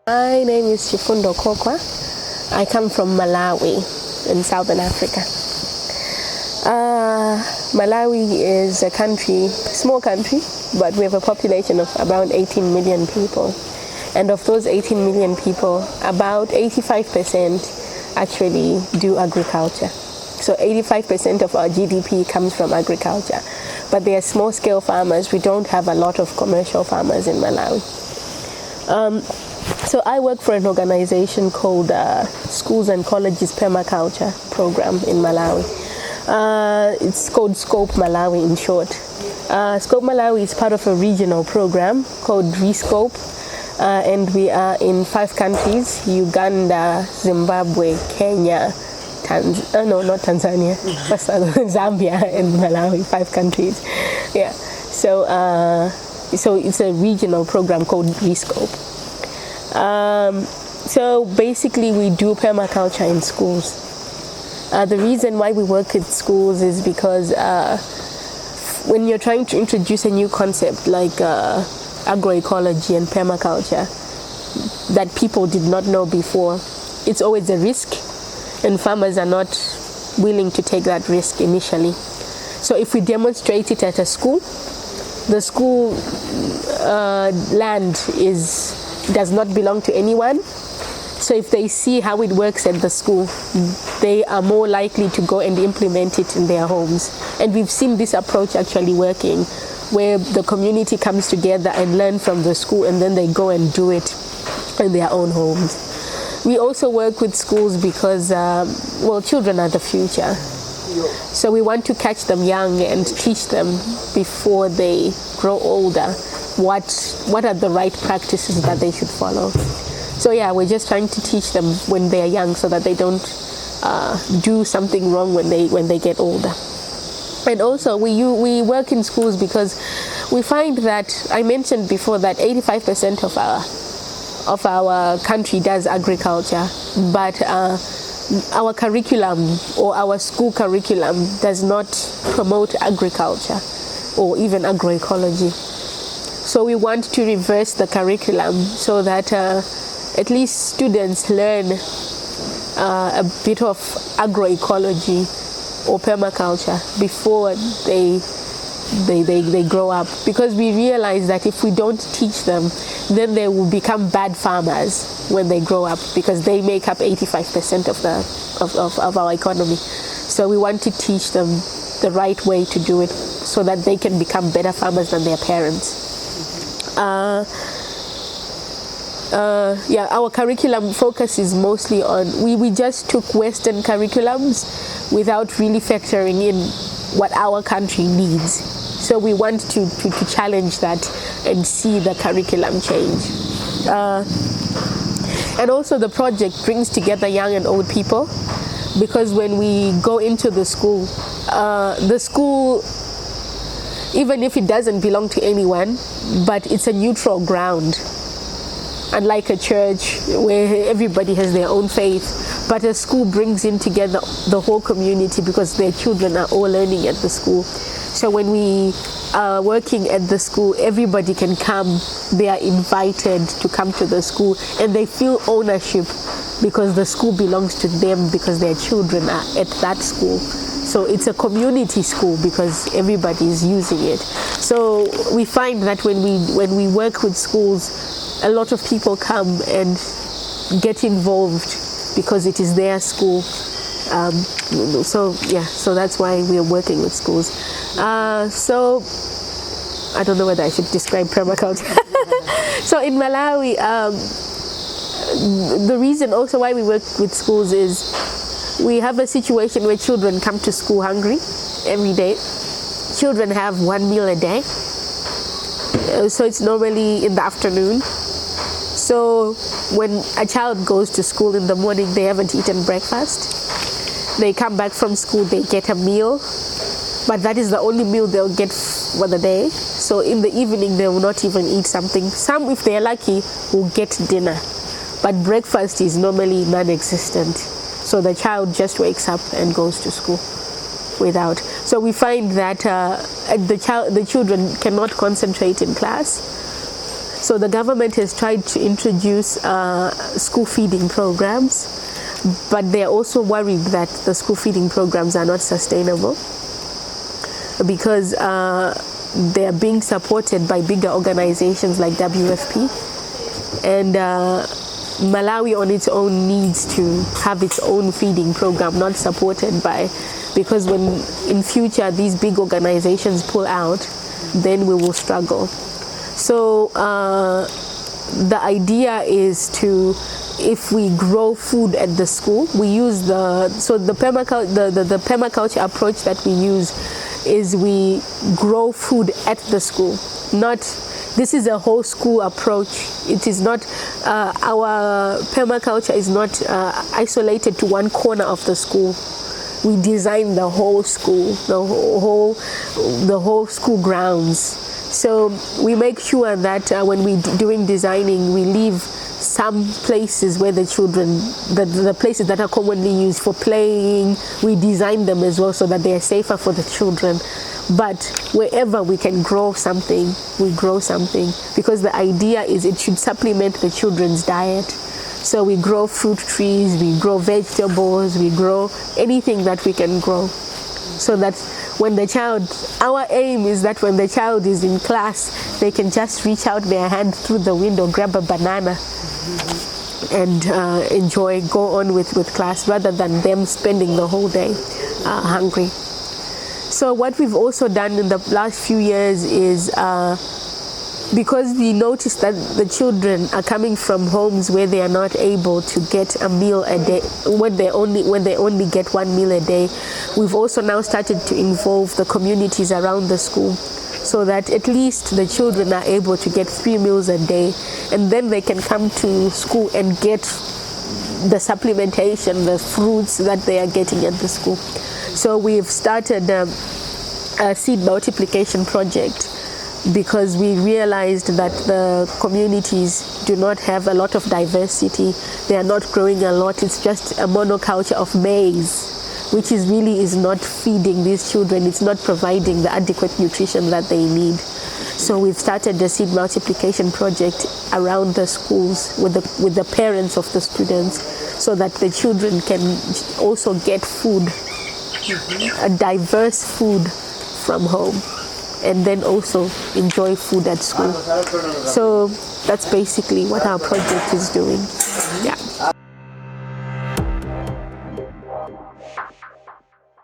My name is Chifundo Kokwa. I come from Malawi in Southern Africa. Malawi is a country, small country, but we have a population of around 18 million people. And of those 18 million people, about 85% actually do agriculture. So 85% of our GDP comes from agriculture. But they are small-scale farmers. We don't have a lot of commercial farmers in Malawi. So I work for an organization called Schools and Colleges Permaculture Program in Malawi. It's called Scope Malawi in short. Scope Malawi is part of a regional program called Rescope, and we are in 5 countries: Uganda, Zimbabwe, Kenya, not Tanzania, Zambia and Malawi, 5 countries. Yeah. So it's a regional program called Rescope. So basically we do permaculture in schools. The reason why we work with schools is because when you're trying to introduce a new concept like agroecology and permaculture that people did not know before, it's always a risk, and farmers are not willing to take that risk initially. So if we demonstrate it at a school, the school land does not belong to anyone. So if they see how it works at the school, they are more likely to go and implement it in their homes. And we've seen this approach actually working, where the community comes together and learn from the school, and then they go and do it in their own homes. We also work with schools because, children are the future. So we want to catch them young and teach them before they grow older what are the right practices that they should follow. So yeah, we're just trying to teach them when they are young so that they don't do something wrong when they get older. And also we work in schools because we find that, I mentioned before, that 85% of our country does agriculture, but our curriculum or our school curriculum does not promote agriculture or even agroecology. So we want to reverse the curriculum so that at least students learn a bit of agroecology or permaculture before they grow up, because we realize that if we don't teach them, then they will become bad farmers when they grow up, because they make up 85% of our economy. So we want to teach them the right way to do it so that they can become better farmers than their parents. Our curriculum focus is mostly on, we just took Western curriculums without really factoring in what our country needs. So we want to challenge that and see the curriculum change. And also the project brings together young and old people, because when we go into the school, even if it doesn't belong to anyone, but it's a neutral ground. Unlike a church where everybody has their own faith, but a school brings in together the whole community because their children are all learning at the school. So when we are working at the school, everybody can come. They are invited to come to the school, and they feel ownership because the school belongs to them, because their children are at that school. So it's a community school because everybody is using it. So we find that when we work with schools, a lot of people come and get involved because it is their school. So that's why we are working with schools. So I don't know whether I should describe permaculture. So in Malawi, the reason also why we work with schools is we have a situation where children come to school hungry every day. Children have 1 meal a day. So it's normally in the afternoon. So when a child goes to school in the morning, they haven't eaten breakfast. They come back from school, they get a meal, but that is the only meal they'll get for the day. So in the evening, they will not even eat something. Some, if they're lucky, will get dinner, but breakfast is normally non-existent. So the child just wakes up and goes to school without. So we find that the children cannot concentrate in class. So the government has tried to introduce school feeding programs, but they're also worried that the school feeding programs are not sustainable because they're being supported by bigger organizations like WFP, and Malawi on its own needs to have its own feeding program, not supported by, because when in future these big organizations pull out, then we will struggle. So the idea is to, if we grow food at the school, we use the permaculture approach that we use is we grow food at the school. Not, this is a whole school approach. It is not, our permaculture is not isolated to one corner of the school. We design the whole school, the whole school grounds. So we make sure that when we're doing designing, we leave some places where the children, the places that are commonly used for playing, we design them as well so that they are safer for the children. But wherever we can grow something, we grow something, because the idea is it should supplement the children's diet. So we grow fruit trees, we grow vegetables, we grow anything that we can grow. So that when the child, our aim is that when the child is in class, they can just reach out their hand through the window, grab a banana, and enjoy, go on with class, rather than them spending the whole day hungry. So what we've also done in the last few years is, because we noticed that the children are coming from homes where they are not able to get a meal a day, when they only get one meal a day, we've also now started to involve the communities around the school, so that at least the children are able to get 3 meals a day, and then they can come to school and get the supplementation, the fruits that they are getting at the school. So we've started a seed multiplication project, because we realized that the communities do not have a lot of diversity. They are not growing a lot. It's just a monoculture of maize, which is not feeding these children. It's not providing the adequate nutrition that they need. So we've started the seed multiplication project around the schools with the parents of the students, so that the children can also get food, a diverse food from home, and then also enjoy food at school. So that's basically what our project is doing.